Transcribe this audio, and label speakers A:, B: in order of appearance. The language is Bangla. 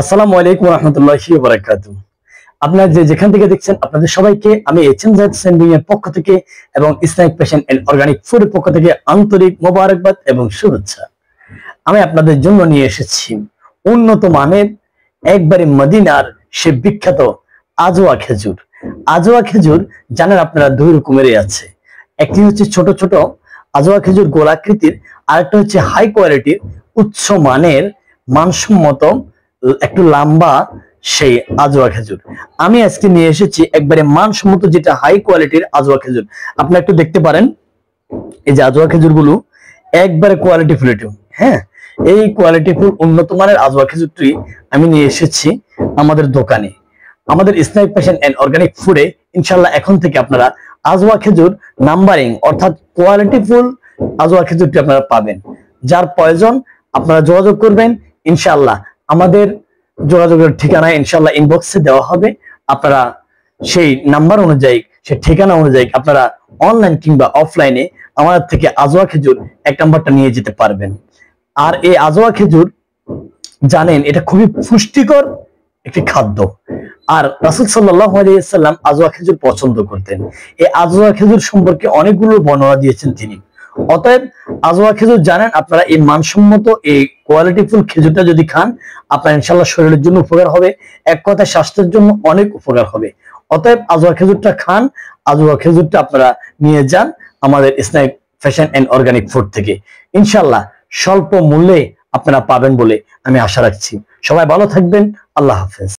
A: আসসালামু আলাইকুম ওয়া রাহমাতুল্লাহি ওয়া বারাকাতুহু। আপনারা যেখান থেকে দেখছেন আপনাদের সবাইকে আমি এইচএম জাহিদ সেন্ডিং এর পক্ষ থেকে এবং ইসলামিক ফ্যাশন এন্ড অর্গানিক ফুডের পক্ষ থেকে আন্তরিক মোবারকবাদ এবং শুভেচ্ছা। আমি আপনাদের জন্য নিয়ে এসেছি উন্নত মানের একবারে মদিনার সে বিখ্যাত আজওয়া খেজুর। আজওয়া খেজুর জানেন আপনারা দুই রকমেরই আছে। একটি হচ্ছে ছোট ছোট আজওয়া খেজুর গোলাকৃতির, আরেকটা হচ্ছে হাই কোয়ালিটির উচ্চ মানের মানসম্মত একটু লম্বা সেই আজওয়া খেজুর। আমি আজকে নিয়ে এসেছি একবারে মানসম্মত যেটা হাই কোয়ালিটির আজওয়া খেজুর। আপনারা একটু দেখতে পারেন এই যে আজওয়া খেজুর গুলো একবারে কোয়ালিটি ফুল। হ্যাঁ, এই কোয়ালিটি ফুল উন্নত মানের আজওয়া খেজুরটি আমি নিয়ে এসেছি আমাদের দোকানে, আমাদের ইসলামিক ফ্যাশন এন্ড অর্গানিক ফুডে। ইনশাল্লাহ এখন থেকে আপনারা আজওয়া খেজুর নাম্বারিং অর্থাৎ কোয়ালিটি ফুল আজওয়া খেজুরটি আপনারা পাবেন। যার প্রয়োজন আপনারা যোগাযোগ করবেন। ইনশাল্লাহ আমাদের যোগাযোগের ঠিকানা ইনশাল্লাহ ইনবক্সে দেওয়া হবে। আপনারা সেই নাম্বার অনুযায়ী সেই ঠিকানা অনুযায়ী আপনারা অনলাইন কিংবা অফলাইনে আমাদের থেকে আজওয়া খেজুর এক নাম্বারটা নিয়ে যেতে পারবেন। আর এই আজওয়া খেজুর জানেন এটা খুবই পুষ্টিকর একটি খাদ্য। আর রাসূল সাল্লাল্লাহু আলাইহি ওয়াসাল্লাম আজওয়া খেজুর পছন্দ করতেন। এই আজওয়া খেজুর সম্পর্কে অনেকগুলো বর্ণনা দিয়েছেন তিনি। অতএব আজওয়া খেজুর জানেন আপনারা এই মানসম্মত এই কোয়ালিটিফুল খেজুরটা যদি খান আপনার ইনশাআল্লাহ শরীরের জন্য উপকার হবে, এক কথায় স্বাস্থ্যের জন্য অনেক উপকার হবে। অতএব আজওয়া খেজুরটা খান, আজওয়া খেজুরটা আপনারা নিয়ে যান আমাদের Islamic fashion and organic food থেকে। ইনশাআল্লাহ স্বল্প মূল্যে আপনারা পাবেন বলে আমি আশা রাখছি। সবাই ভালো থাকবেন। আল্লাহ হাফেজ।